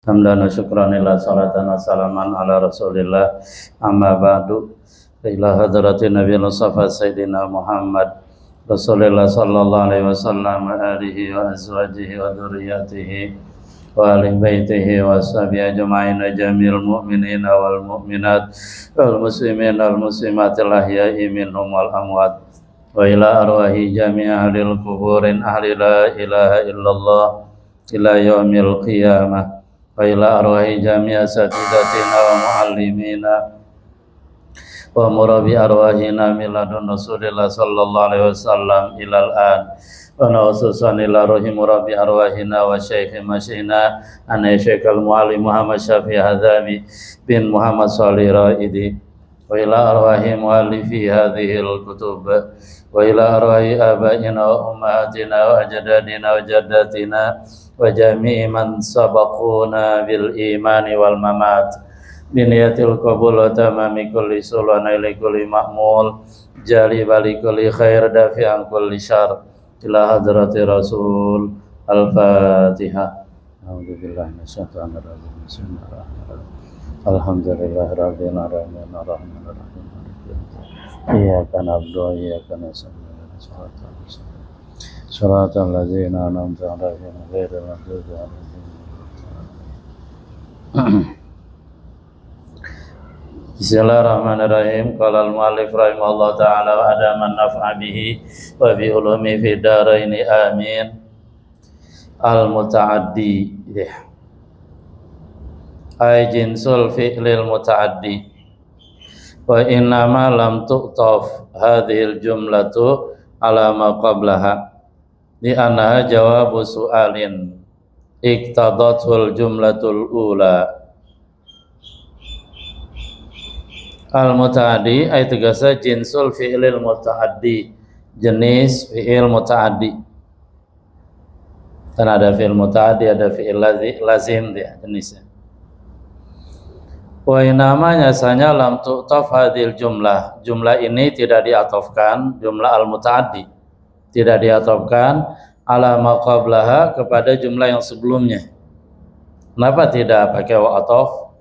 Hamdan wa syukran ila salatan wa salaman ala rasulillah amma ba'du ila hadratin Nabi Mustafa Sayyidina Muhammad Rasulullah sallallahu alaihi wasallam wa alihi wa azwajihi wa dhurriyyatihi wa ahli baitihi wa sahbihi ajma'in wa jami'il mu'minina wal mu'minat wal muslimin wal muslimat al-ahya'i minhum wal amwat wa ila arwahi jami'i ahlil kuburin ahli la ilaha illallah ila yaumil qiyamah wa ila arwahi jami'a asatidatina wa muallimina wa murabi arwahina min ladun Rasulillah sallallahu alaihi wasallam ilal an wa naususan ila rohi murabi arwahina wa syekhi masyina anai syekhal muallim Muhammad Syafi'i Hadzabi bin Muhammad Shalih Raidi wa ila arwahi muallifi hadhil kutub wa ila arwahi abaina wa ummahatina wa ajdadina wa jaddatina wa jami'i man sabaquna bil imani wal mamat biniyatil qabul wa tamami kulli sulwana ila kulli ma'mul jali bali kulli khair dafi'an kulli syar ila hadrati rasul al-fatihah. A'udzubillahi minasyaitonir rajim. Bismillahirrahmanirrahim. Alhamdulillahirabbil alamin arrahmanir rahim. Iyyaka na'budu wa iyyaka nasta'in. Shiratal ladzina an'amta 'alaihim ghairil maghdubi 'alaihim. Bismillahirrahmanirrahim. Qala al-mu'allif rahimahullah ta'ala wa adaman naf'a bihi wa bi ulumi fi daraini amin. Al-muta'addi ay jinsul fi'lil muta'addi wa innama lam tu'taf hadhil jumlatu ala ma qablaha di annaha jawabu su'alin iktadatul jumlatul ula. Al-muta'addi ay tegasa jinsul fi'lil muta'addi, jenis fi'il muta'addi. Kan ada fi'il muta'addi, ada fi'il lazim dia jenisnya. Wa namanya nyasanya lam tu'taf hadhil jumlah. Jumlah ini tidak diatofkan, jumlah al-muta'addi tidak diatofkan ala ma qablaha kepada jumlah yang sebelumnya. Kenapa tidak pakai wa atof?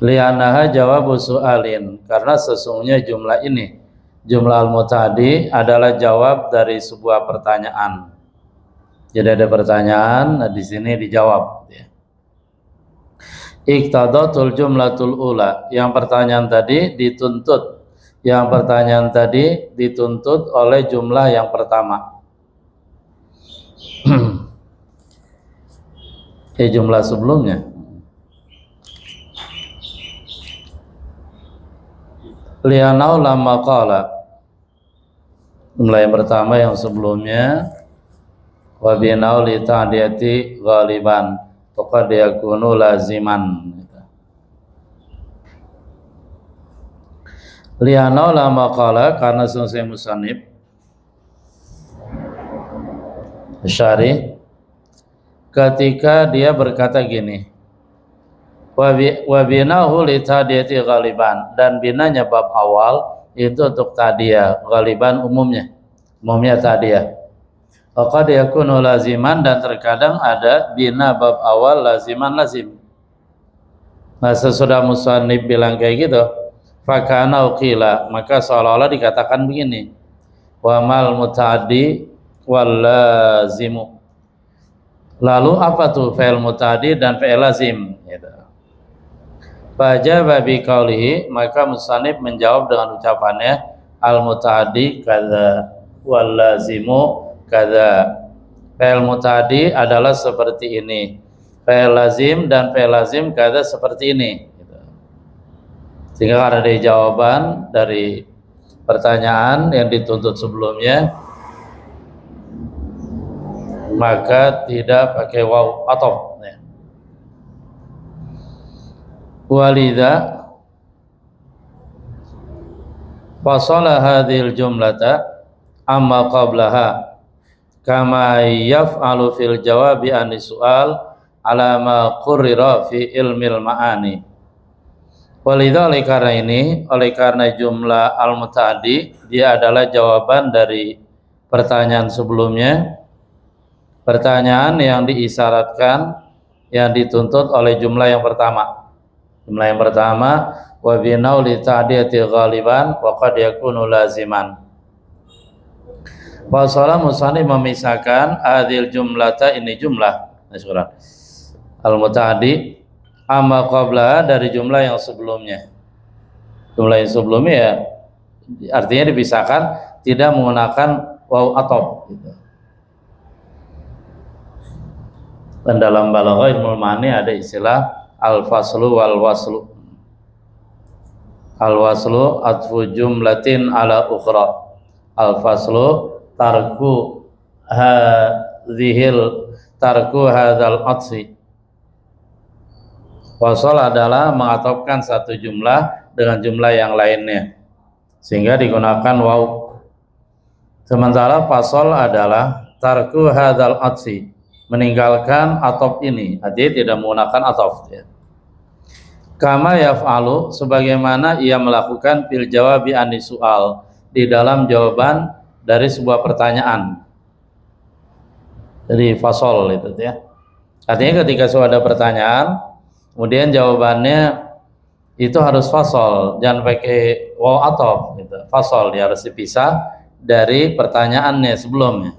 Li'annaha jawabu su'alin, karena sesungguhnya jumlah ini, jumlah al-muta'addi adalah jawab dari sebuah pertanyaan. Jadi ada pertanyaan, nah di sini dijawab. Iktadatul jumlatul ula, yang pertanyaan tadi dituntut. Yang pertanyaan tadi dituntut oleh jumlah yang pertama. Jumlah sebelumnya. Lianau lama qala. Jumlah yang pertama yang sebelumnya. Wa binau li ta'diyati ghaliban. Faqad yakunu laziman. Lianau lama qala, karena selesai musannif Syarih ketika dia berkata gini, wa binahu li ta'diyati ghaliban, dan binanya bab awal itu untuk ta'diyah, ghaliban umumnya ta'diyah. Faqad yakunu laziman, dan terkadang ada bina bab awal laziman lazim. Nah, sesudah musannif bilang kayak gitu, fakana uqila, maka seolah-olah dikatakan begini, wa mal muta'addi wal lazimu. Lalu apa tuh fi'il muta'addi dan fi'il lazim gitu. Fajaba bi qaulihi, maka musannif menjawab dengan ucapannya al muta'addi kadza wal lazimu kadza. Fi'il muta'addi adalah seperti ini, fi'il lazim dan fi'il lazim kadza seperti ini. Sehingga ada jawaban dari pertanyaan yang dituntut sebelumnya, maka tidak pakai waw atau walidha fasala hadhil jumlata amma qablaha kama yaf'alu fil jawabi an su'al ala ma qurrira fi ilmil ma'ani. Walidha, oleh karena ini, oleh karena jumlah al-muta'addi dia adalah jawaban dari pertanyaan sebelumnya, pertanyaan yang diisyaratkan, yang dituntut oleh jumlah yang pertama. Jumlah yang pertama, wa binau li ta'diyati ghaliban wa qad yakunu laziman. Fasala musannif memisahkan adil jumlata, ini jumlah al-muta'addi amma qabla, dari jumlah yang sebelumnya. Jumlah yang sebelumnya ya artinya dipisahkan, tidak menggunakan waw atop gitu. Dan dalam balaghah ilmu ma'ani ada istilah al-faslu wal waslu. Al-waslu atfu jumlatin ala ukhra. Al-faslu tarku hadzal atsi. Wasal adalah mengatopkan satu jumlah dengan jumlah yang lainnya sehingga digunakan waw. Sementara fasal adalah tarku hadzal atsi, meninggalkan atop ini, artinya tidak menggunakan atop ya. Kama yaf'alu, sebagaimana ia melakukan fil jawabi ani soal, di dalam jawaban dari sebuah pertanyaan. Jadi fasol itu ya. Artinya ketika sudah ada pertanyaan, kemudian jawabannya itu harus fasol, jangan pakai waw atop gitu. Fasol, dia harus dipisah dari pertanyaannya sebelumnya.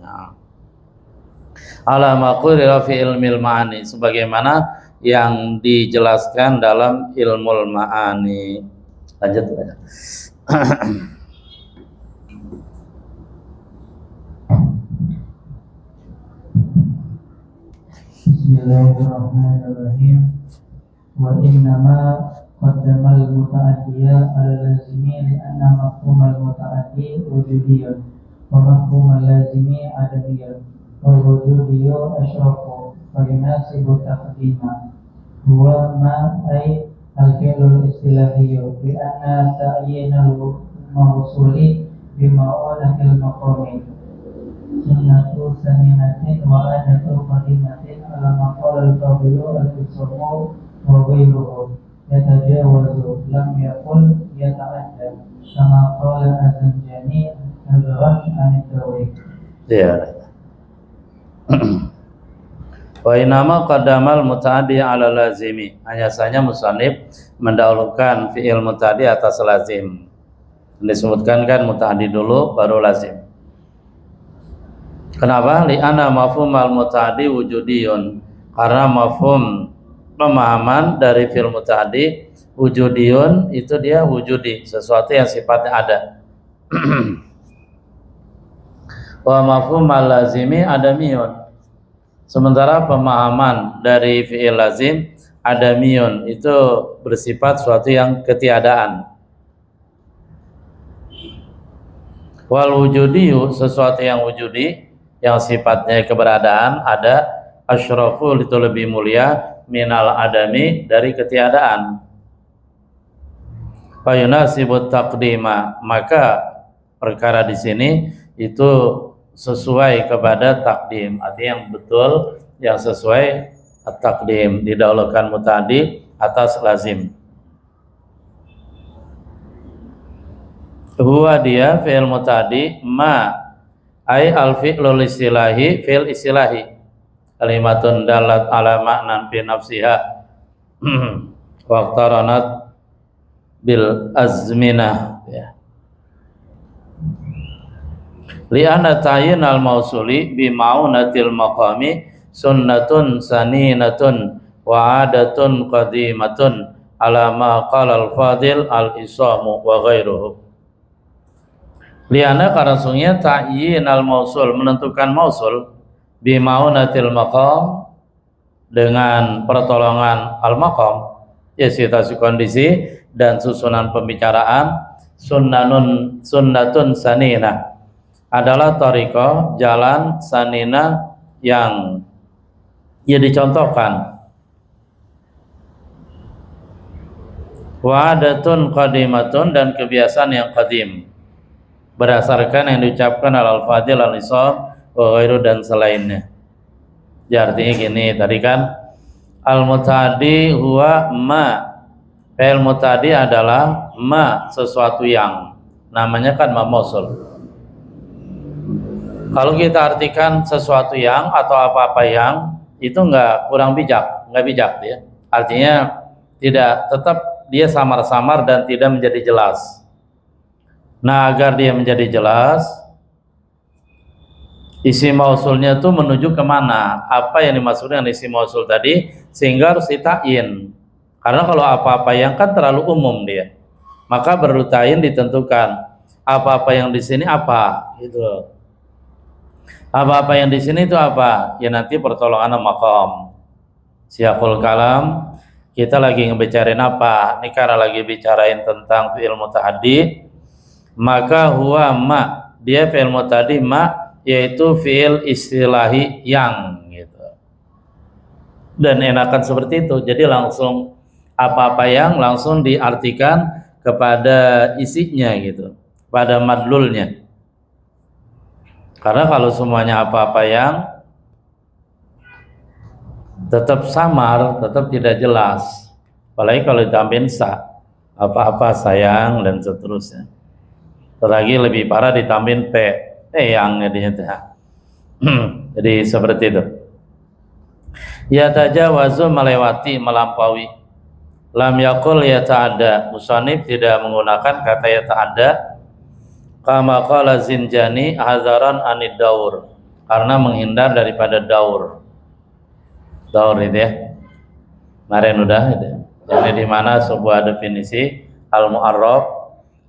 Ala maqurira fi ilmil ma'ani, sebagaimana yang dijelaskan dalam ilmul ma'ani. Lanjut aja. Bismillahirrahmanirrahim. Wa innama qaddamal muta'addiya ala lazimi li'anna mafhumal muta'addi wujudiyun wa mafhumal lazimi adadiyun wa wujudiyyu asyrafu wa yunasibu taqdima huwa ma ay al-fi'lul istilahiyyu li'anna ta'yinal mawsuli bima'ulahil maqami sunnatu saninatin wa adatu qadimatin ala maqal al-qabilu al-isomu wa ghayruhu yatajawazu lam yakul yata'adda kama qala az-Zanjani al-ghan an-Tawik. Ya. Wa inama qaddamal muta'addi ala lazimi, hanya saja musannif mendahulukan fi'il muta'addi atas lazim. Disebutkan kan muta'addi dulu baru lazim. Kenapa? Li'anna mafhumal muta'addi wujudiyun, karena mafhum pemahaman dari fi'il muta'addi wujudiyun itu dia wujudi, sesuatu yang sifatnya ada. Wa mafhumal lazimi adamiyun, sementara pemahaman dari fi'il lazim adamiyun itu bersifat suatu yang ketiadaan. Wal wujudiyu, sesuatu yang wujudi yang sifatnya keberadaan ada, asyrafu itu lebih mulia minal adami, dari ketiadaan. Fa yunasibu taqdima, maka perkara di sini itu sesuai kepada takdim, artinya yang betul, yang sesuai at-takdim, didahulukan muta'addi atas lazim. Huwa dia fi'il muta'addi ma ay al-fi'lul istilahi, fi'il istilahi, kalimatun dalat ala ma'nan fi nafsiha waqtaranat bil azminah ya. Li'anna ta'yin al-mausuli bima'unatil maqami sunnatun saninatun wa adatun qadimatun ala ma qala al-fadil al-isamu wa ghairuhu. Li'anna, karena sungguhnya ta'yin al-mausul, menentukan mausul bima'unatil maqam, dengan pertolongan al-maqam, ya situasi kondisi dan susunan pembicaraan, sunnatun saninah, adalah tariqah, jalan sanina yang ya dicontohkan. Wa adatun qadimatun, dan kebiasaan yang qadim, berdasarkan yang diucapkan al-fadil al-isam wa ghairu, dan selainnya. Ya artinya gini, tadi kan al-muta'addi huwa ma, fi'il muta'addi adalah ma, sesuatu yang, namanya kan ma mausul. Kalau kita artikan sesuatu yang atau apa-apa yang itu kurang bijak, nggak bijak ya. Artinya tidak, tetap dia samar-samar dan tidak menjadi jelas. Nah, agar dia menjadi jelas, isi mausulnya itu menuju kemana? Apa yang dimaksud dengan isi mausul tadi? Sehingga harus ditain. Karena kalau apa-apa yang kan terlalu umum dia, maka perlu tain ditentukan. Apa-apa yang di sini apa? Gitu. Apa-apa yang di sini itu apa? Ya nanti pertolongan maqam. Siyaqul kalam, kita lagi ngebicarain apa? Ini karena lagi bicarain tentang fi'il muta'addi, maka huwa ma, dia fi'il muta'addi ma, yaitu fi'il istilahi yang gitu. Dan enakan seperti itu. Jadi langsung apa-apa yang langsung diartikan kepada isinya gitu, pada madlulnya. Karena kalau semuanya apa-apa yang tetap samar, tetap tidak jelas. Apalagi kalau ditambahin sa, apa-apa sayang dan seterusnya. Terlagi lebih parah ditambahin p, yang jadinya. Jadi seperti itu. Ya tajawazu melewati, melampaui. Lam yakul ya ta'ada. Musannif tidak menggunakan kata ya ta'ada. Kama qala Zinjani hazaran anid daur, karena menghindar daripada daur. Daur itu ya. Kemarin udah itu. Jadi di mana sebuah definisi al-mu'arrab,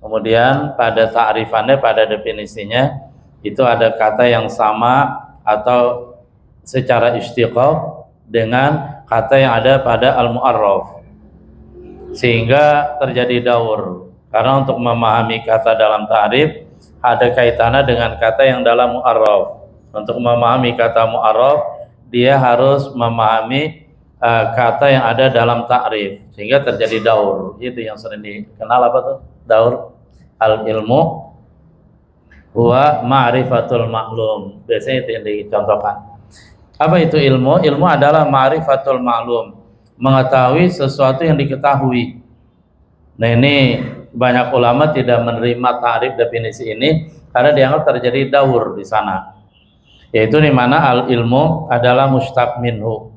kemudian pada ta'rifannya, pada definisinya itu ada kata yang sama atau secara istiqaq dengan kata yang ada pada al-mu'arraf, sehingga terjadi daur. Karena untuk memahami kata dalam ta'rif ada kaitannya dengan kata yang dalam mu'arraf. Untuk memahami kata mu'arraf, dia harus memahami kata yang ada dalam ta'rif, sehingga terjadi daur. Itu yang sering dikenal apa tuh? Daur. Al-ilmu huwa ma'rifatul ma'lum. Biasanya itu yang dicontohkan. Apa itu ilmu? Ilmu adalah ma'rifatul ma'lum, mengetahui sesuatu yang diketahui. Nah, ini banyak ulama tidak menerima ta'rif definisi ini karena dianggap terjadi daur di sana. Yaitu di mana al-ilmu adalah mustaq minhu.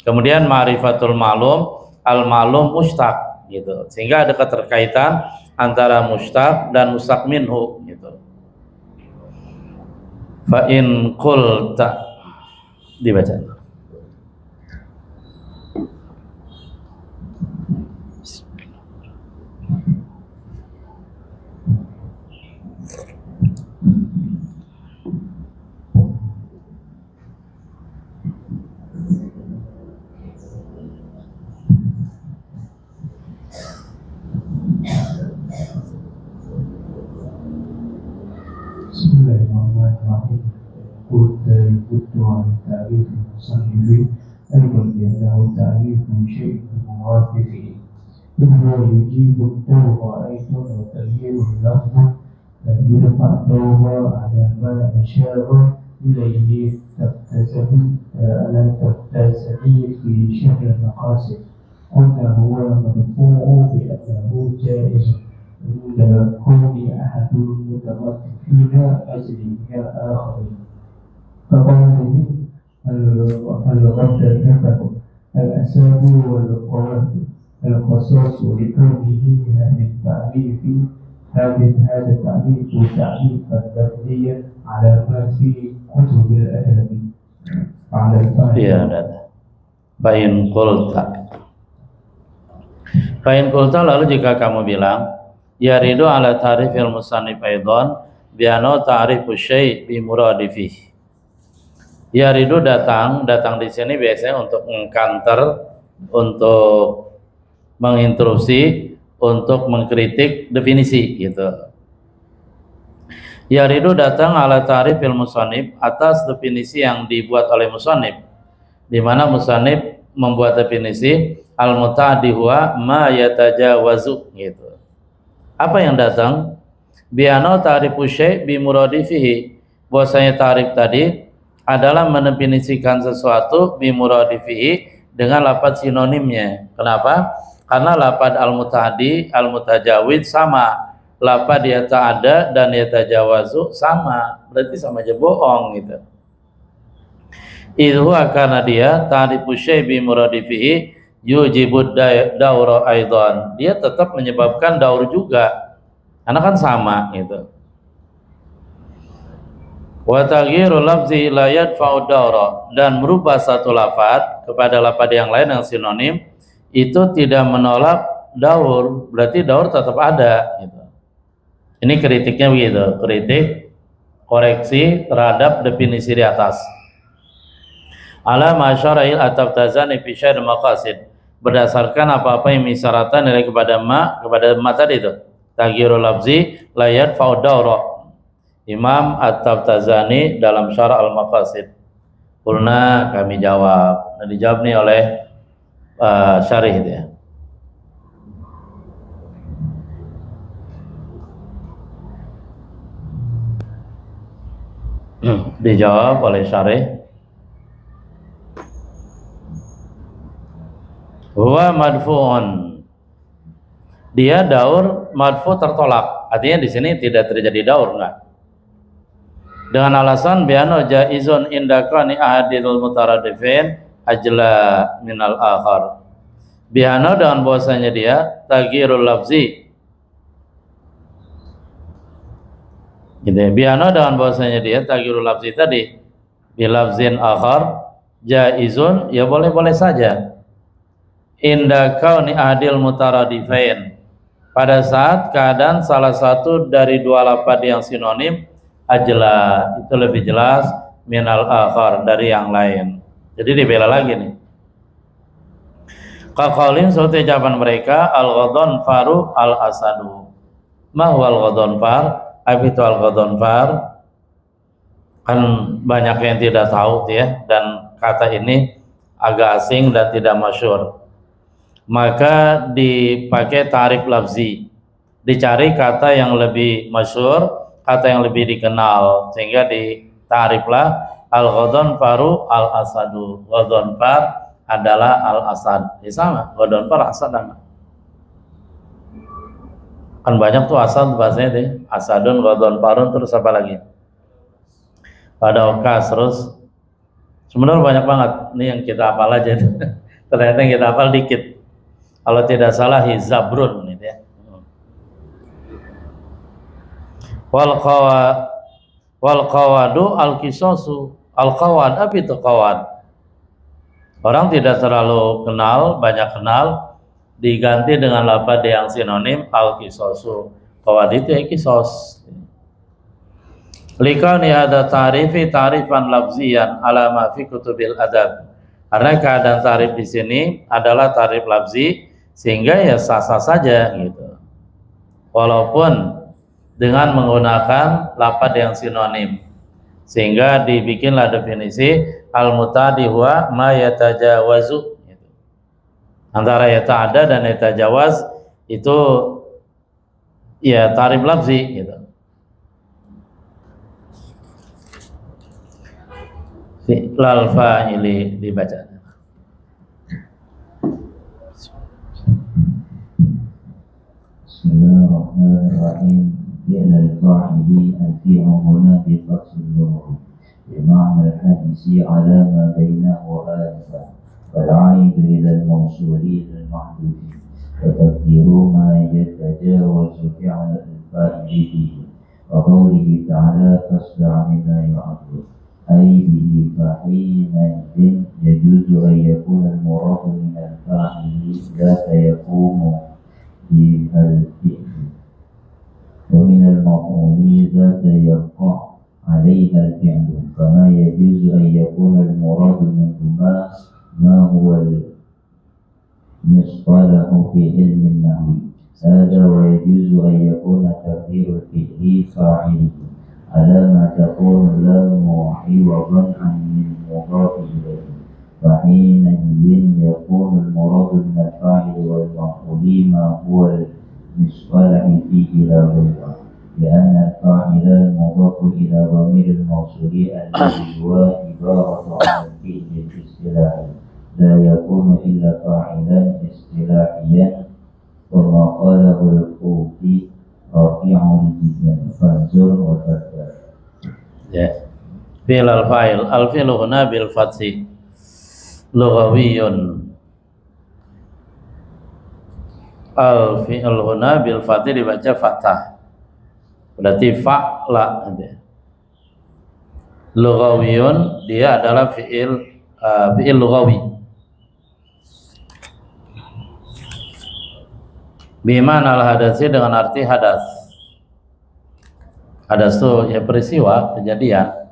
Kemudian ma'rifatul ma'lum, al-ma'lum mustaq gitu. Sehingga ada keterkaitan antara mustaq dan mustaq minhu gitu. Fa in qulta, dibaca. Bismillahirrahmanirrahim. Qul ta'rifu an ta'rif al-musannif أيضا بأنه تعريف شيء بموافقه، إما يجيب الدور أيضا وتغيير اللفظ يرفع الدور على ما أشار إليه تقتسمي في شهر المقاصد. قلنا هو مرفوع بأنه جائز عند كون أحد المترتبين أجل آخر، كقوله الغد النفق الأساب والقوات القصاص، لكونه هذا التعريف تعريفا لفظيا على ما في كتب الأدب على الفاعل. Fa'in qulta, lalu jika kamu bilang yaridu ala ta'rifil musannif aidan bi'annahu ta'rifu syai' bi muradifih. Yaridu datang di sini biasanya untuk mengkanter, untuk menginterupsi, untuk mengkritik definisi gitu. Yaridu datang ala ta'rifil musannif, atas definisi yang dibuat oleh musannif, di mana musannif membuat definisi al-muta'addi huwa ma yatajawazu gitu. Apa yang datang? Bi'annahu ta'rifu syai' bi muradifihi, bahwasanya ta'rif tadi adalah mendefinisikan sesuatu bi muradifihi dengan lafaz sinonimnya. Kenapa? Karena lafaz al-muta'addi, al-mutajawid sama lafaz yata'adda dan yatajawazu sama, berarti sama aja bohong gitu. Idhu karena dia ta'rifu syai' bi muradifihi yujibud daura aidan. Dia tetap menyebabkan daur juga. Karena kan sama gitu. Wa taghyirul lafzi la yadfa'u daura, dan merubah satu lafaz kepada lafaz yang lain yang sinonim itu tidak menolak daur, berarti daur tetap ada gitu. Ini kritiknya begitu, kritik koreksi terhadap definisi di atas. Ala masyara'il at-taftazani fi syarh maqasid, berdasarkan apa-apa yang misaratan nilai kepada ma tadi itu. Taghyirul lafzi la yadfa'u daura. Imam At-Taftazani dalam Syarah Al-Maqasid. Qulna, kami jawab. Nah, dijawab nih oleh syarih itu ya. Dijawab oleh syarih. Huwa madfu'un. Dia daur madfu tertolak. Artinya di sini tidak terjadi daur, enggak. Dengan alasan bi'anna jaizun indakani ahadil mutaradifin ajla minal akhar. Bi'anna dengan bahwasanya dia taghyirul lafzi. Gitu ya. Bi'anna dengan bahwasanya dia taghyirul lafzi tadi bilafzin akhar jaizun, ya boleh-boleh saja. Indakauni ahadil mutaradifain, pada saat keadaan salah satu dari dua lafaz yang sinonim ajla, itu lebih jelas minal akhar, dari yang lain. Jadi dibela lagi nih. Qaqaulin suatu ucapan mereka al-ghadon faru al-asadu. Ma huwa al-ghadon far? Apa itu al-ghadon far? Kan banyak yang tidak tahu ya, dan kata ini agak asing dan tidak masyhur. Maka dipakai tarif lafzi, dicari kata yang lebih masyhur, kata yang lebih dikenal, sehingga ditariflah al-ghadon faru al-asadu. Ghadon far adalah al-asad. Ya sama, ghadon far asad sama. Kan banyak tuh asad bahasanya deh. Asadun, ghadon farun, terus apa lagi? Pada okas, terus sebenarnya banyak banget. Ini yang kita hafal aja itu. Ternyata yang kita hafal dikit. Kalau tidak salah hizabrun gitu ya. Wal qawadu al kisosu. Al qawad, apa itu qawad? Orang tidak terlalu kenal, banyak kenal, diganti dengan lafaz yang sinonim al kisosu. Qawad itu ya kisos. Likani ada ta'rifi ta'rifan lafziyan ala ma fi kutubil adab. Karena keadaan tarif di sini adalah tarif lafzi, sehingga ya sah-sah saja gitu. Walaupun dengan menggunakan lafaz yang sinonim, sehingga dibikinlah definisi al-mutadi huwa ma yatajawazu gitu. Antara yata'adda dan yatajawaz itu ya tarif lafzi gitu. Lal fa'ili dibaca. Bismillahirrahmanirrahim. Fi'l al-fa'ili al-fi'lu huna bi fathil nun bima'na al-hadisi ala ma bainahu alfa wal 'aidu ila al-mawsuli al-mahdhuf wa taqdiru ma yatajawazu fi'l al-fa'ili bihi wa qawlihi ta'ala fasda' bima yu'adhu ay bihi fa'inadin yajuzu an yakuna al-muradu min al-fa'ili la yaqumu بالفعل ومن المفعول ذات يقع عليها الفعل كما يجوز أن يكون المراد منهما ما هو المصطلح في علم النحو هذا ويجوز أن يكون تقدير الفعل فاعله على ما تكون له عوضا عن المضاف إليه فحينئذ يكون المراد من الفاعل والمفعول ما هو المصطلح فيه لا غير لأن الفاعل المضاف إلى ضمير الموصول الذي هو عبارة عن الفعل الاصطلاحي لا يكون إلا فاعلا اصطلاحيا كما قاله الكوفي rafi'ul mizan fanzur wa tadbir. Ya. Fi'il al-fa'il al-fi'lu huna bil fathi lughawiyun. Al-fi'lu huna bil fathi dibaca fathah. Berarti fa'la gitu ya. Lughawiyun dia adalah fi'il lughawi. Bimana al-hadasi dengan arti hadas. Hadas itu ya peristiwa, kejadian.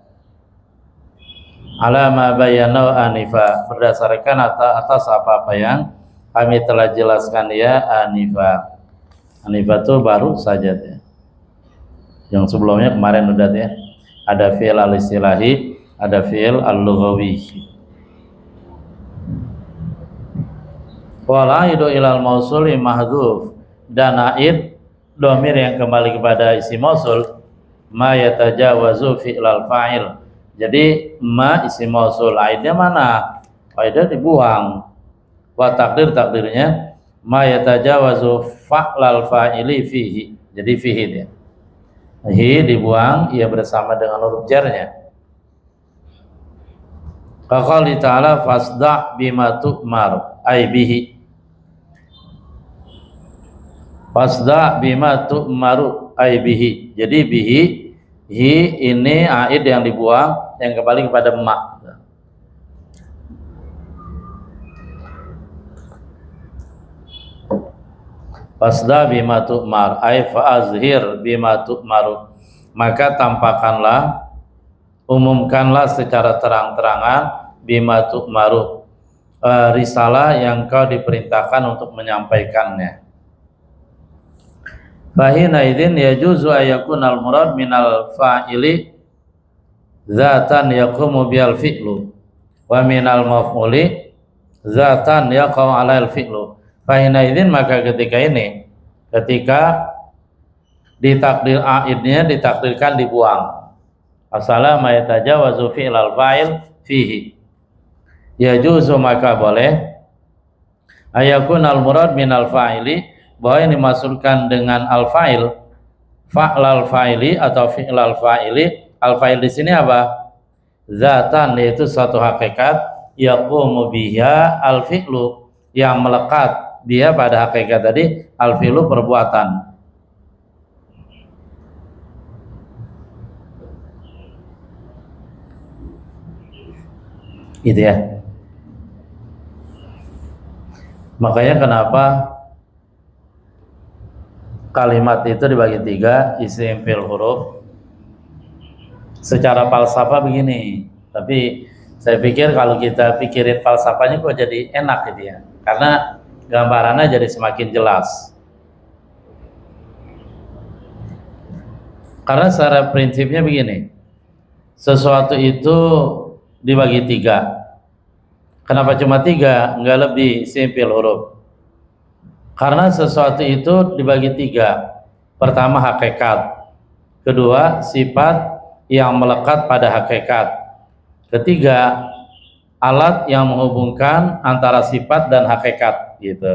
Ala ma bayyana anifa, berdasarkan atas apa-apa yang kami telah jelaskan ya anifa. Anifa itu baru saja ya. Yang sebelumnya kemarin udah ya. Ada fi'il al-istilahi, ada fi'il al-lughawi. Wal aidu ilal mausuli mahdhuf, dan aid dhamir yang kembali kepada isi mausul ma yatajawazu fi'lal fa'il. Jadi ma isi mausul, aidnya mana? Aidnya dibuang. Wa takdirnya ma yatajawazu fa'lal fa'ili fihi. Jadi fihi dia. Hi dibuang, ia bersama dengan huruf jarnya. Qaqali ta'ala fasda' bima tu'mar ay bihi. Fasda' bima tu'maru ay bihi. Jadi bihi, hi ini aid yang dibuang, yang kembali kepada ma. Fasda bima tu'mar ay fa'azhir bima tu'maru, maka tampakkanlah, umumkanlah secara terang-terangan bima tu'maru, risalah yang kau diperintahkan untuk menyampaikannya. Fahina idzin yajuzu ayakunal murad minal fa'ili zatan yaqumu bil fi'lu wa minal maf'uli zatan yaqau 'alal fi'lu. Fahina idzin, maka ketika ini, ketika ditakdir aidnya ditakdirkan dibuang, asala ma yatajawazu fi'lal fa'il fihi, yajuzu maka boleh ayakunal murad minal fa'ili, bahwa yang dimaksudkan dengan al-fa'il fa'lal fa'ili atau fi'lal fa'ili. Al-fa'il di sini apa? Zatan, yaitu suatu hakikat, yaqumu biha al-fi'lu, yang melekat dia pada hakikat tadi, al-fi'lu perbuatan. Gitu ya. Makanya kenapa kalimat itu dibagi tiga, isim, fi'il, huruf. Secara falsafah begini, tapi saya pikir kalau kita pikirin falsafahnya kok jadi enak gitu ya, karena gambarannya jadi semakin jelas. Karena secara prinsipnya begini, sesuatu itu dibagi tiga. Kenapa cuma tiga? Enggak lebih, simpel huruf. Karena sesuatu itu dibagi tiga. Pertama hakikat, kedua sifat yang melekat pada hakikat, ketiga alat yang menghubungkan antara sifat dan hakikat gitu.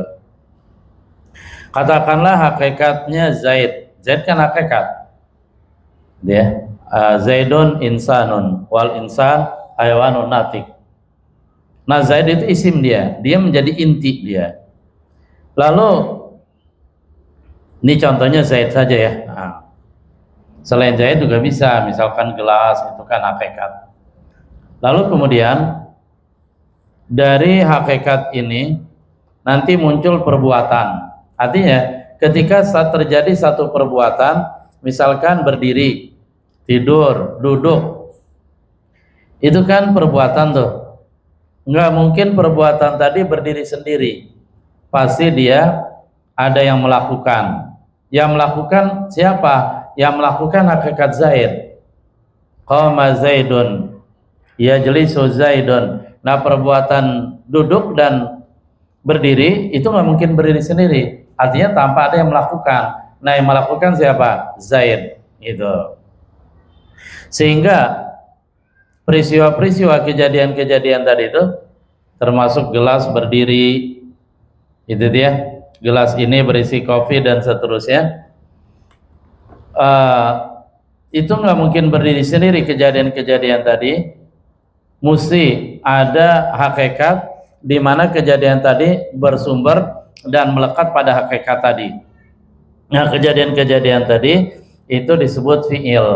Katakanlah hakikatnya Zaid. Zaid kan hakikat dia. Zaidun insanun wal insan hayawanun natik. Nah, Zaid itu isim dia menjadi inti dia. Lalu ini contohnya Zaid saja ya. Nah, selain Zaid juga bisa, misalkan gelas itu kan hakikat. Lalu kemudian dari hakikat ini nanti muncul perbuatan. Artinya ketika saat terjadi satu perbuatan, misalkan berdiri, tidur, duduk, itu kan perbuatan tuh. Nggak mungkin perbuatan tadi berdiri sendiri, pasti dia ada yang melakukan. Yang melakukan siapa? Yang melakukan hakikat Zaid. Qama Zaidun yajlisu Zaidun. Nah, perbuatan duduk dan berdiri itu nggak mungkin berdiri sendiri, artinya tanpa ada yang melakukan. Nah, yang melakukan siapa? Zaid itu. Sehingga peristiwa-peristiwa kejadian-kejadian tadi itu, termasuk gelas berdiri, itu dia, gelas ini berisi kopi dan seterusnya, itu nggak mungkin berdiri sendiri kejadian-kejadian tadi, mesti ada hakikat di mana kejadian tadi bersumber dan melekat pada hakikat tadi. Nah, kejadian-kejadian tadi itu disebut fi'il,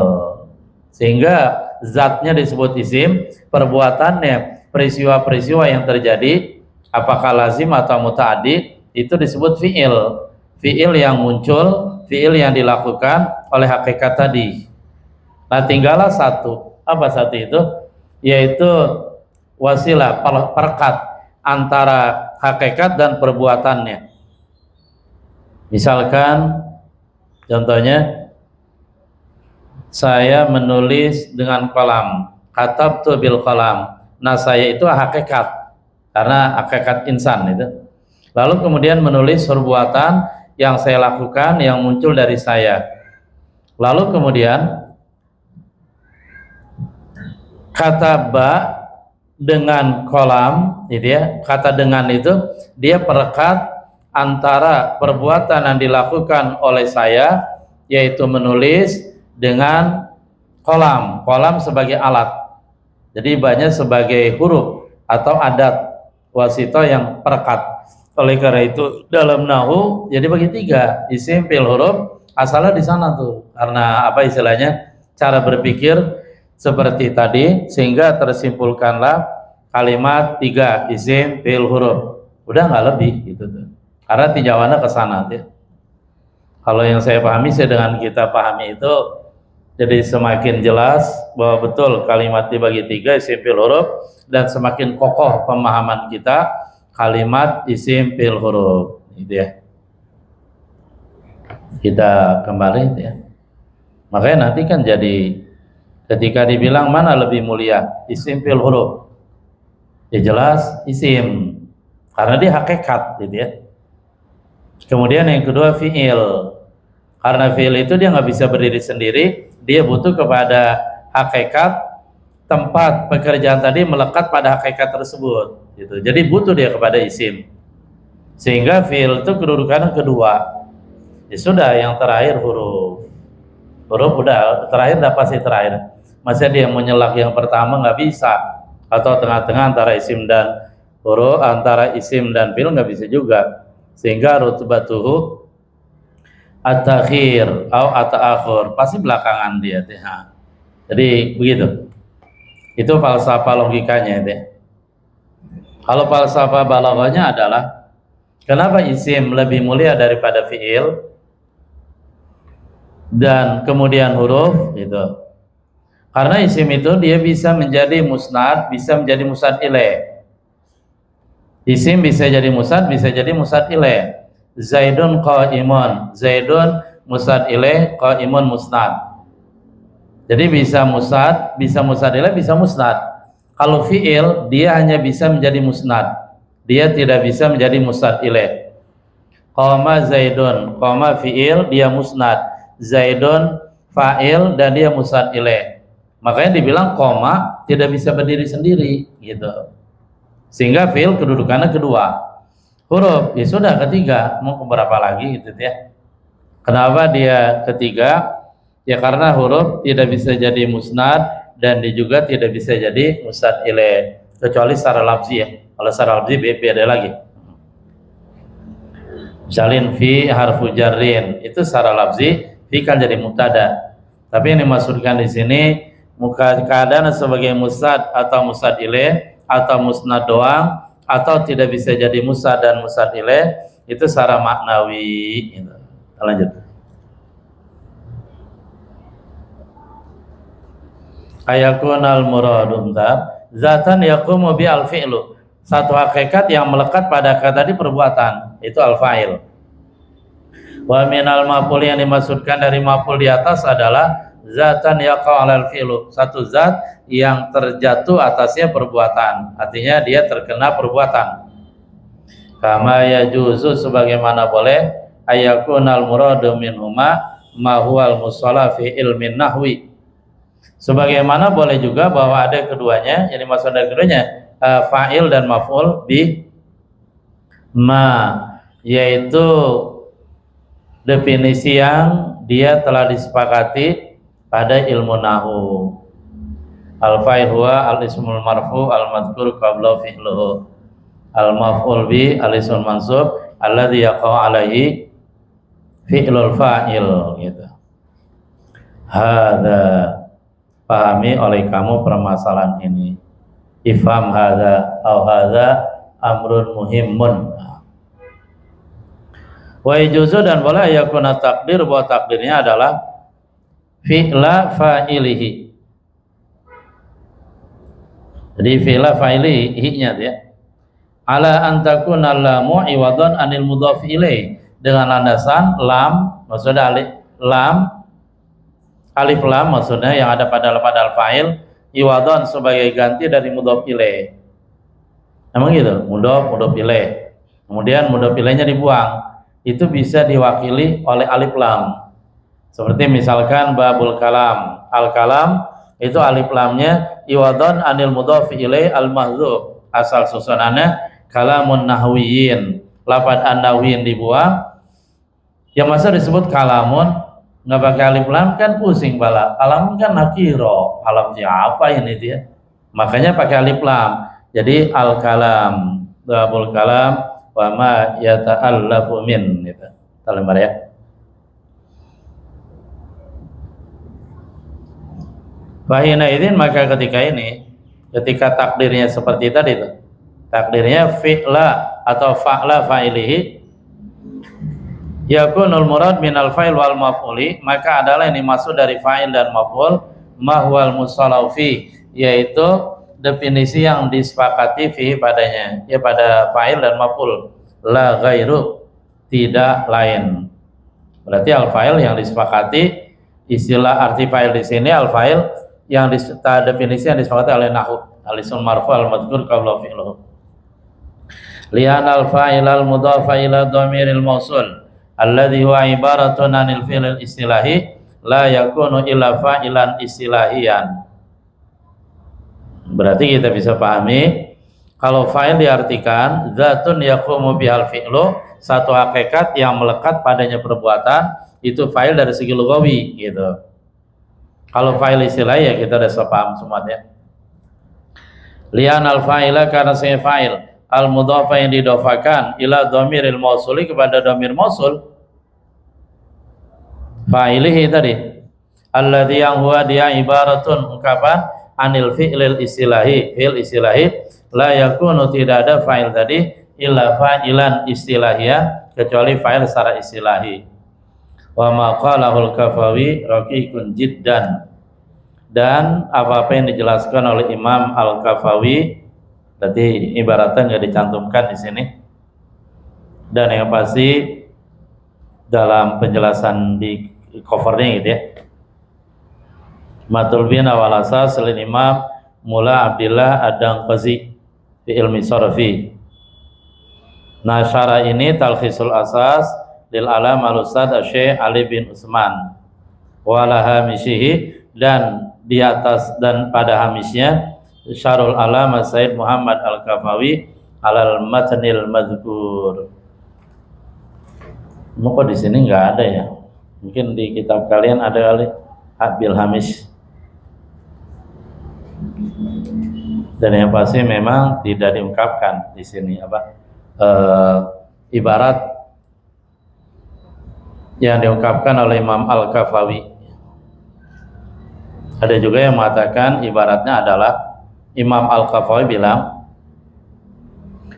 sehingga zatnya disebut isim, perbuatannya, peristiwa-peristiwa yang terjadi apakah lazim atau muta'addi itu disebut fi'il, fi'il yang muncul, fi'il yang dilakukan oleh hakikat tadi. Nah, tinggallah satu, apa satu itu? Yaitu wasilah, perekat antara hakikat dan perbuatannya. Misalkan contohnya saya menulis dengan kolam, katabtu bil kolam. Nah, saya itu hakikat karena hakikat insan itu. Lalu kemudian menulis perbuatan yang saya lakukan yang muncul dari saya. Lalu kemudian kata ba dengan kolam, gitu ya. Kata dengan itu dia perekat antara perbuatan yang dilakukan oleh saya, yaitu menulis, dengan kolam. Kolam sebagai alat. Jadi banyak sebagai huruf atau adat wasito yang perekat. Oleh karena itu dalam nahu jadi bagi tiga, isim, fi'il, huruf. Asalnya di sana tuh. Karena apa istilahnya? Cara berpikir seperti tadi, sehingga tersimpulkanlah kalimat tiga, isim, fi'il, huruf. Udah nggak lebih gitu tuh. Karena tinjauannya ke sana ya. Kalau yang saya pahami, dengan kita pahami itu jadi semakin jelas bahwa betul kalimat dibagi tiga, isim, fi'il, huruf, dan semakin kokoh pemahaman kita kalimat isim, fi'il, huruf gitu ya. Kita kembali ya. Makanya nanti kan jadi ketika dibilang mana lebih mulia, isim, fi'il, huruf, ya jelas isim karena dia hakikat gitu ya. Kemudian yang kedua fi'il, karena fi'il itu dia nggak bisa berdiri sendiri, dia butuh kepada hakikat, tempat pekerjaan tadi melekat pada hakikat tersebut gitu. Jadi butuh dia kepada isim, sehingga fi'il itu kedudukan kedua. Ya sudah, yang terakhir huruf udah terakhir, udah pasti terakhir. Masa dia menyelak yang pertama nggak bisa, atau tengah-tengah antara isim dan huruf, antara isim dan fi'il nggak bisa juga. Sehingga rutbatuhu at-takhir atau at-ta'akhur, pasti belakangan dia teh. Jadi begitu. Itu falsafah logikanya deh. Kalau falsafah balaghahnya adalah kenapa isim lebih mulia daripada fi'il dan kemudian huruf gitu. Karena isim itu dia bisa menjadi musnad, bisa menjadi musnad ilaih. Isim bisa jadi musnad, bisa jadi musnad ilaih. Zaidun qa'imun, Zaidun musnad ilaih, qa'imun musnad. Jadi bisa musnad, bisa musnad ilaih, bisa musnad. Kalau fi'il dia hanya bisa menjadi musnad, dia tidak bisa menjadi musnad ilaih. Qama Zaidun, qama fi'il, dia musnad. Zaidun fa'il dan dia musnad ilaih. Makanya dibilang qama tidak bisa berdiri sendiri gitu. Sehingga fi'il kedudukannya kedua. Huruf ya sudah ketiga, mau keberapa lagi gitu ya. Kenapa dia ketiga? Ya karena huruf tidak bisa jadi musnad dan dia juga tidak bisa jadi musnad ilaih kecuali secara lafzi ya. Kalau secara lafzi beda lagi. Misalin fi harfu jarrin, itu secara lafzi fi kan jadi mubtada. Tapi yang dimaksudkan di sini keadaan sebagai musnad atau musnad ilaih atau musnad doang, atau tidak bisa jadi musnad dan musnad ilaih, itu secara maknawi gitu. Lanjut. Ayakunal muradum zatan yaqumu bi al fi'lu, satu hakikat yang melekat pada kata tadi perbuatan, itu al fa'il. Wa minal maf'ul, yang dimaksudkan dari maf'ul di atas adalah zatan yaqa'u 'alal fi'lu, satu zat yang terjatuh atasnya perbuatan, artinya dia terkena perbuatan. Kama yajuzu, sebagaimana boleh, ayakunal muradu minhuma ma huwal musalla fi ilmin nahwi, sebagaimana boleh juga bahwa ada keduanya, yang dimaksud dari keduanya fa'il dan maf'ul bi ma, yaitu definisi yang dia telah disepakati pada ilmu nahu. Al-fa'il huwa al-ismul marfu al-madhkur qabla fi'luhu. Al-maf'ul bi al-ismul mansub alladhi yaqa'u alaihi fi'lul fa'il gitu. Hadza, pahami oleh kamu permasalahan ini. Ifham hadza au hadza amrun muhimmun. Wa yajuzu, dan boleh yakuna takdir, bahwa takdirnya adalah fi'la fa'ilihi. Jadi fi'la fa'ilihi nya ya. Ala an takuna lamu iwadun anil mudhaf ilaih, dengan landasan lam, maksudnya alif lam maksudnya yang ada pada al-fa'il, iwadun sebagai ganti dari mudhaf ilaih. Emang gitu, mudhaf ilaih. Kemudian mudhaf ilaihnya dibuang. Itu bisa diwakili oleh alif lam. Seperti misalkan babul kalam, al-kalam itu alif lamnya iwadun anil mudhaf ilaih al-mahdzuf, asal susunannya kalamun nahwiyin, lafaz an-nahwiyin dibuang. Yang masa disebut kalamun nggak pakai alif lam kan pusing bala. Kalamun kan nakiro, kalam siapa ini dia? Makanya pakai alif lam. Jadi al-kalam, babul kalam, wa ma yata'allafu min gitu. Lembar ya. Fahina idin, maka ketika takdirnya seperti tadi itu, takdirnya fi'la atau fa'la fa'ilihi, yakunul murad minal fa'il wal maf'uli, maka adalah yang dimaksud dari fa'il dan maf'ul mahwal musallahu fi, yaitu definisi yang disepakati fi padanya, ya pada fa'il dan maf'ul, la ghairu, tidak lain. Berarti al-fa'il yang disepakati, istilah arti fa'il di sini al-fa'il yang definisi yang disepakati oleh nahwu, al-ismul marfu al-madhkur qabla fi'luhu. Li'an al-fa'il al-mudhafa ila dhamiril mausul alladhi huwa ibaratun anil fi'lil istilahi la yakunu illa fa'ilan istilahiyan. Berarti kita bisa pahami kalau fa'il diartikan dzatun yaqumu bihal fi'lu, satu hakikat yang melekat padanya perbuatan, itu fa'il dari segi lugawi gitu. Kalau fa'il istilah ya kita udah paham semuanya. Lian al-fa'ila, karena saya fa'il al-mudhafa yang didofakan ila dhamiril mausuli, kepada dhamir mausul fa'ilihi tadi, alladhi yang huwa dia ibaratun ungkapan anil fi'lil istilahi, fi'il istilahi, la yakunu, tidak ada fa'il tadi illa fa'ilan istilahiyah, kecuali fa'il secara istilahi. Wa ma qalahul Kafawi raqiqun jiddan, dan apa-apa yang dijelaskan oleh Imam Al-Kafawi berarti ibaratnya nggak dicantumkan di sini, dan yang pasti dalam penjelasan di covernya gitu ya, Matul bin awal asas selain Imam Mula Abdillah Ad-Danqazi di ilmi sarfi. Nah, syarah ini talkhisul asas lil alam al-ustad Syekh Ali bin Utsman wala hamishihi, dan di atas dan pada hamisnya syarul alam Said Muhammad Al-Kafawi alal matnil madhkur. Kok di sini nggak ada ya? Mungkin di kitab kalian ada kali Abil Hamis. Dan yang pasti memang tidak diungkapkan di sini ibarat yang diungkapkan oleh Imam Al-Kafawi. Ada juga yang mengatakan ibaratnya adalah Imam Al-Kafawi bilang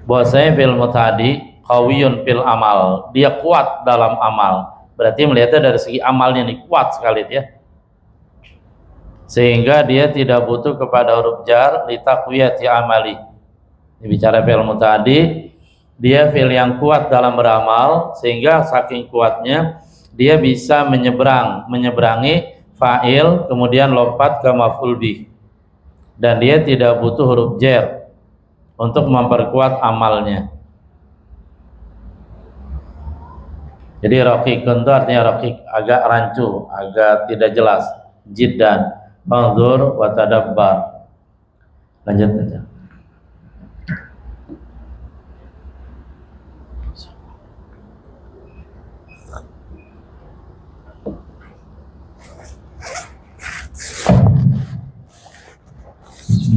bahwasanya fil mutadi qawiyun fil amal, dia kuat dalam amal. Berarti melihatnya dari segi amalnya nih kuat sekali dia, sehingga dia tidak butuh kepada huruf jar li taqwiyati amali. Bicara fil mutadi, dia fil yang kuat dalam beramal, sehingga saking kuatnya dia bisa menyeberangi fa'il, kemudian lompat ke maf'ul bih, dan dia tidak butuh huruf jar untuk memperkuat amalnya. Jadi raqiqun itu artinya raqiq, agak rancu, agak tidak jelas. Jiddan, manzur wa tadabbar. Lanjut aja.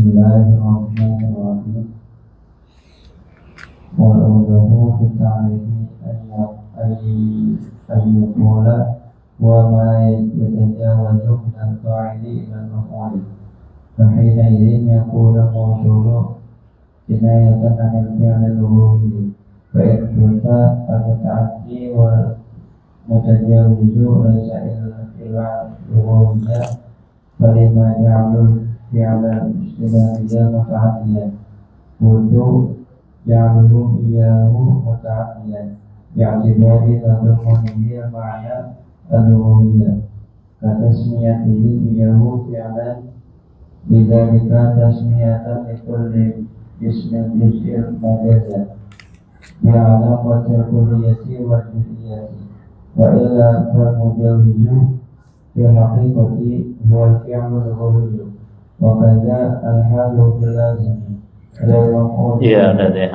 Bismillahirrahmanirrahim. Walau fi ta'rifi ayyuqala wa ma yatajawazu min al-fa'ili ila al-maf'ul. Fahina idhin yakunu mawsulu kinayatan 'anil fi'l al-lughawi. Fa in kunta al-muta'addi wal mutajawizu laysa illa lughawiyya falima ja'alul fi'la istilahiyya muta'addiyan wudu ja'aluhu iyyahu muta'addiyan bi'atibari tadammunihi ma'ana al-lughawiyya katasmiyatihi iyyahu fi'lan lidzalika tasmiyatan likulli ismin juz'il majazan bi'alaqatil kulliyati wal juz'iyati wa illa fal-mujawizu fi haqiqati huwa al-fi'lu al-lughawiyyu wa kadza al-halu bil-lazimi. Iya, ada deh.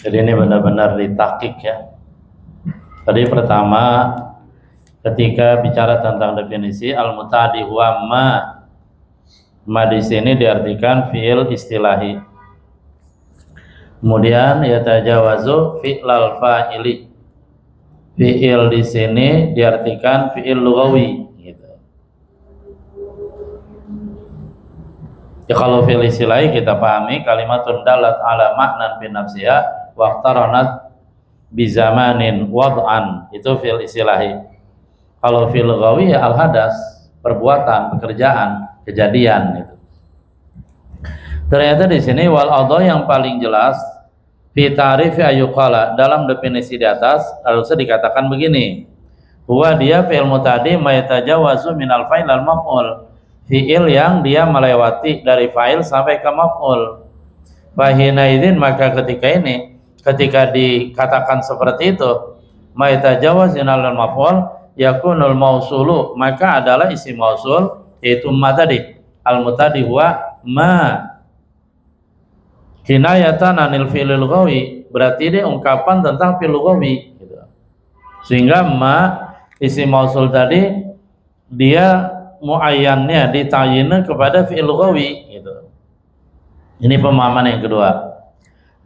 Jadi ini benar-benar ditakik ya. Tadi pertama ketika bicara tentang definisi al-muta'addi huwa ma di sini diartikan fi'il istilahi. Kemudian yatajawazu fi'lal fa'ili. Fi'il di sini diartikan fi'il lughawi gitu. Ya kalau fi'il istilahi kita pahami kalimatun dalat ala ma'nan bi nafsiha wa iqtaranat bi zamanin wad'an, itu fi'il istilahi. Kalau fi'il lughawi ya al-hadas, perbuatan, pekerjaan, kejadian gitu. Ternyata di sini wal adha yang paling jelas fi ta'rifi ayyuqala, dalam definisi di atas harusnya dikatakan begini, huwa dia fi'il muta'addi ma yatajawazu minal fa'il al maf'ul, fi'il yang dia melewati dari fa'il sampai ke maf'ul. Fahina idzin, maka ketika ini ketika dikatakan seperti itu ma yatajawaz minal maf'ul yakunul mausulu, maka adalah isim mausul yaitu ma tadi, al muta'addi huwa ma kinayatan anil fi'il lughawi, berarti ini ungkapan tentang fi'il lughawi gitu. Sehingga ma isim mausul tadi dia muayyannya ditayinnya kepada fi'il lughawi gitu. Ini pemahaman yang kedua.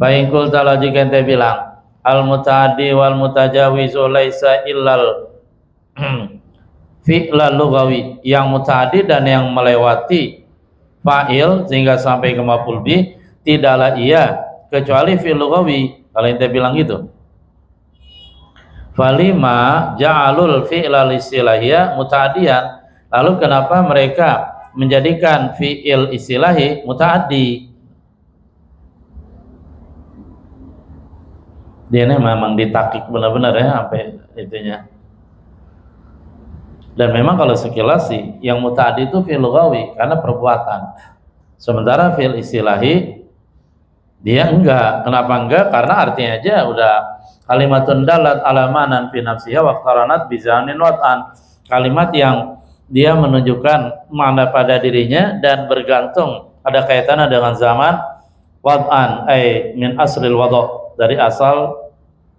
Baik qulta, jika ente bilang al muta'addi wal mutajawizu laisa illal fi'lal lughawi, yang muta'addi dan yang melewati fa'il sehingga sampai ke maf'ul bih tidaklah ia kecuali fi'il lughawi. Kalau ente bilang gitu, falima ja'alul fi'la listilahiyya muta'addiyan, lalu kenapa mereka menjadikan fi'il istilahi muta'addi? Dia ini memang ditakik benar-benar ya sampai itunya. Dan memang kalau sekilas sih yang muta'addi itu fi'il lughawi karena perbuatan, sementara fi'il istilahi dia enggak. Kenapa enggak? Karena artinya aja udah kalimatun dalat ala manan fi nafsiha wa qaranat bi zanin wat'an, kalimat yang dia menunjukkan makna pada dirinya dan bergantung ada kaitannya dengan zaman, wat'an ay min asril wada', dari asal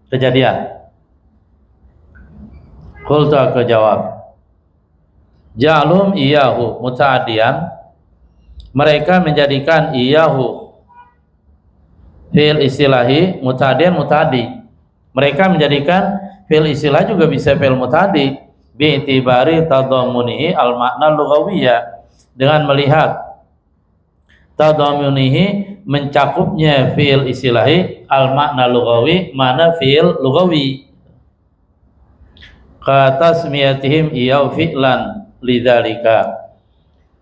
kejadian. Qultu, aku jawab, ja'alum iyahu muta'addiyan, mereka menjadikan iyahu fi'il istilahi muta'addiyan muta'addi. Mereka menjadikan fi'il istilah juga bisa fi'il muta'addi bi'tibari tadammunihi al makna lughawiyya, dengan melihat tadammunihi mencakupnya fi'il istilahi al makna lughawi, mana fi'il lughawi, katasmiyatihim iyau fi'lan lidzalika,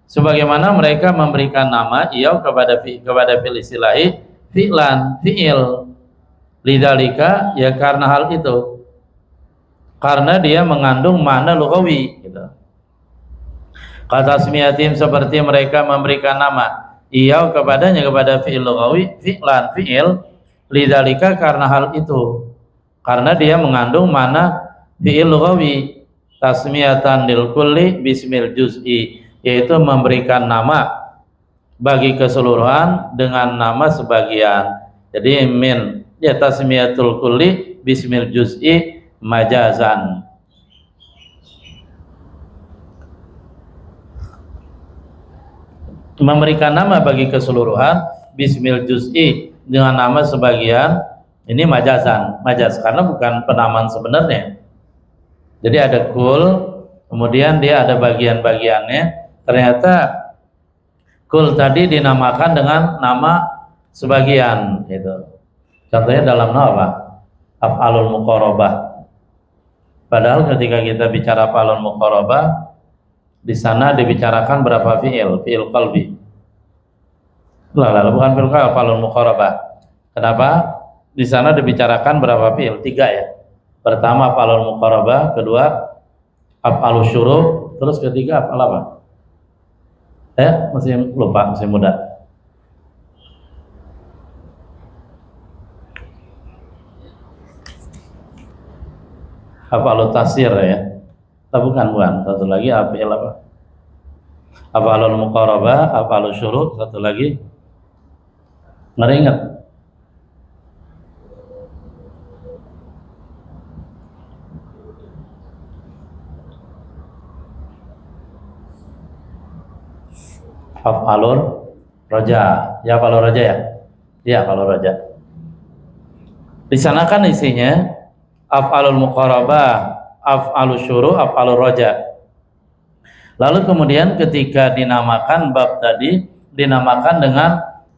sebagaimana mereka memberikan nama iyau kepada fi'il istilahi fi'lan, fi'il, lidzalika, ya karena hal itu, karena dia mengandung makna lughawi gitu. Katasmiyatim, seperti mereka memberikan nama iyau kepadanya, kepada fi'il lughawi, fi'lan, fi'il, lidzalika, karena hal itu, karena dia mengandung makna fi'il lughawi. Tasmiyatan lil kulli bismil juz'i, yaitu memberikan nama bagi keseluruhan dengan nama sebagian. Jadi min ya tasmiyatul kulli bismil juz'i majazan. memberikan nama bagi keseluruhan bismil juz'i dengan nama sebagian, ini majaz karena bukan penamaan sebenarnya. Jadi ada kul, kemudian dia ada bagian-bagiannya. Ternyata kul tadi dinamakan dengan nama sebagian gitu. Contohnya dalam nama apa? Af'alul muqarabah. Padahal ketika kita bicara af'alul muqarabah, di sana dibicarakan berapa fi'il qalbi. Lalu bukan fi'il qalbi, af'alul muqarabah. Kenapa? Di sana dibicarakan berapa fi'il? 3 ya. Pertama af'alul muqarabah, kedua af'alus syuru', terus ketiga af'al apa? Masih lupa, masih muda. Af'alul tasir ya. Bukan. Satu lagi af'il apa? Af'alul muqarabah, af'alus syuru', satu lagi. Ngeringet. Af'alul roja. Ya af'alul roja ya? Iya af'alul roja. Di sana kan isinya af'alul muqarabah, af'alus syuru', af'alur roja. Lalu kemudian ketika dinamakan bab tadi dinamakan dengan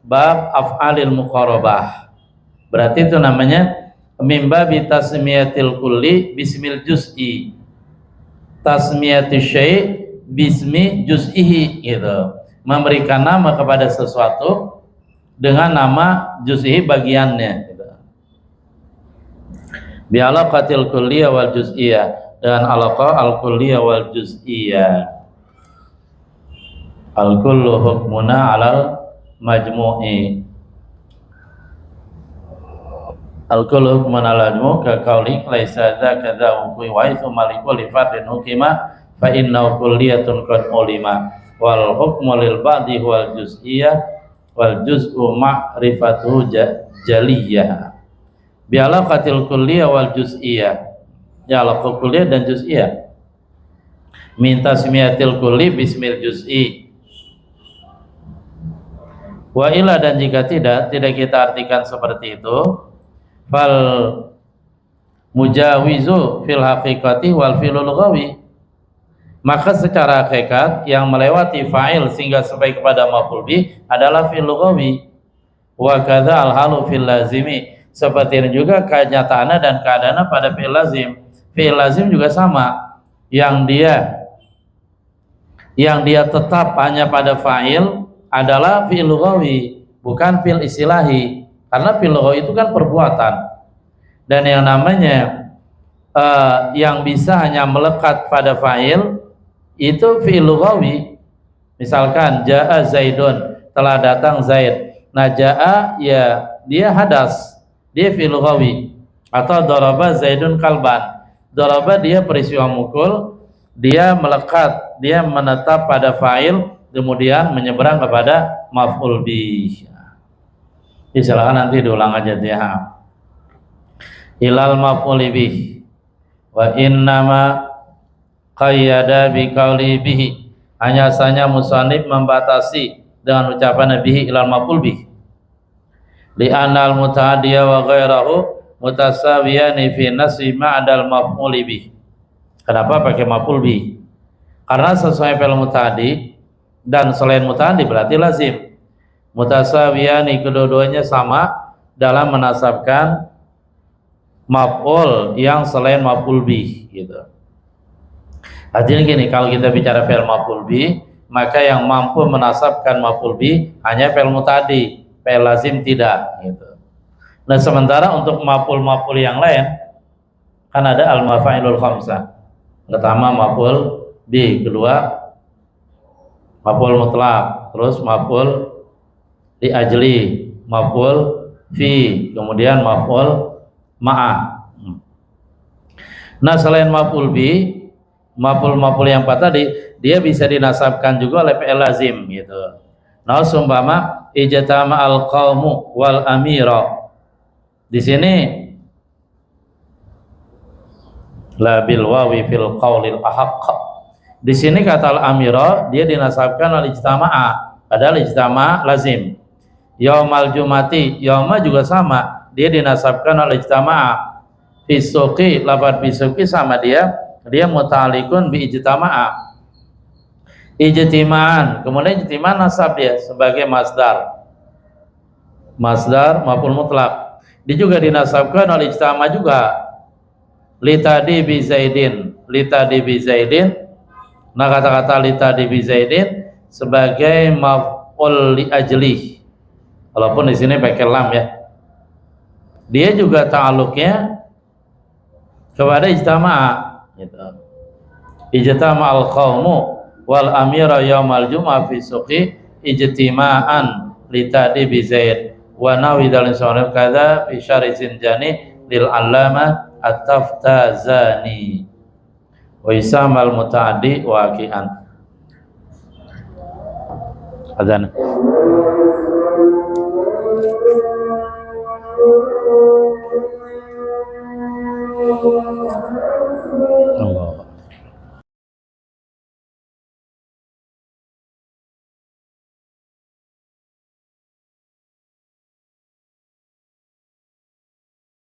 bab af'alil muqarabah. Berarti itu namanya mimba bi tasmiyatil kulli bismil juz'i. Tasmiyatus syai' bismi juz'ihi gitu. Memberikan nama kepada sesuatu dengan nama juz'i bagiannya. Bi'alaqatil kulliyah wal juz'iyah, dengan alaqah al-kulliyah wal juz'iyah. Al-kullu hukmuna alal majmu'i. Al-kullu hukmuna alal majmu' ka qauli laisa dza kadza wa ithu malikul li fardin hukima fa innahu kulliyatun qad ulima wal hukmu lil ba'di wal juz'iyah wal juz'u ma'rifatuhu jaliyah. Bi'alaqatil kulliyah wal juz'iyah. Ya alaqah kulliyah dan juz'iyah. Min tasmiyatil kulli bismil juz'i. Wa ila, dan jika tidak kita artikan seperti itu, fal mujawizu fil haqiqati wal filul lughawi, maka secara hakikat yang melewati fa'il sehingga sampai kepada maf'ul bih adalah fil lughawi. Wa kadza al halu fil lazimi, seperti ini juga kenyataannya dan keadaannya pada fi'il lazim. Fi'il lazim juga sama, yang dia tetap hanya pada fa'il adalah fi'il lughawi, bukan fi'il istilahi. Karena fi'il lughawi itu kan perbuatan, dan yang namanya yang bisa hanya melekat pada fa'il itu fi'il lughawi. Misalkan ja'a Zaidun, telah datang Zaid. Nah ja'a ya dia hadas, dia fi'il lughawi. Atau daraba Zaidun kalban, daraba dia peristiwa mukul, dia melekat, dia menetap pada fa'il, kemudian menyeberang kepada maf'ul bih. Silakan nanti diulang aja dia. Ilal maf'ul bih wa innama qayyada bi qauli bihi, hanya saja musannif membatasi dengan ucapan bihi ilal maf'ul bih. Li anal muta'addiya wa ghairahu mutasawiyani fi nasbi ma'dal maf'ul bih. Kenapa pakai maf'ul bih? Karena sesuai fi'il muta'addi dan selain muta'addi berarti lazim. Mutasawiyani, kedua-duanya sama dalam menasabkan maf'ul yang selain maf'ul bih gitu. Artinya gini, kalau kita bicara fi'il maf'ul bih, maka yang mampu menasabkan maf'ul bih hanya fi'il muta'addi, fi'il lazim tidak gitu. Nah sementara untuk maf'ul yang lain kan ada al-mafa'ilul khamsah. Pertama maf'ul bih, kedua maf'ul mutlaq, terus maf'ul li ajli, maf'ul fi, kemudian maf'ul ma'ah. Nah selain maf'ul bi, maf'ul yang 4 tadi dia bisa dinasabkan juga oleh fi'il lazim gitu. Nah sumpama ijtama al qaumu wal amira, di sini la bil wawi fil qaulil ahaq, di sini kata al amira dia dinasabkan al ijtama'a. padahal ijtama lazim. Yaumal jumati, yauma juga sama, dia dinasabkan oleh ijtama'a. Fisuqi, lafaz fisuqi sama dia muta'alliqun bi ijtama'a. Ijtima'an, kemudian ijtima'an nasab dia sebagai masdar maupun mutlak. Dia juga dinasabkan oleh ijtama juga. Litadi bi Zaidin, nah kata-kata litadi bi Zaidin sebagai maf'ul li ajli, walaupun di sini pakai lam ya. Dia juga ta'alluqnya kepada ijtama'a gitu. Ijtama'al qaumu wal amira yaumal jum'ah fi suqi ijtima'an litadi bi Zaid wa nawi dalil sahih kadza fi syarh Zinjani lil allama at-Taftazani wa isamal mutaaddi waqi'an. Adzan.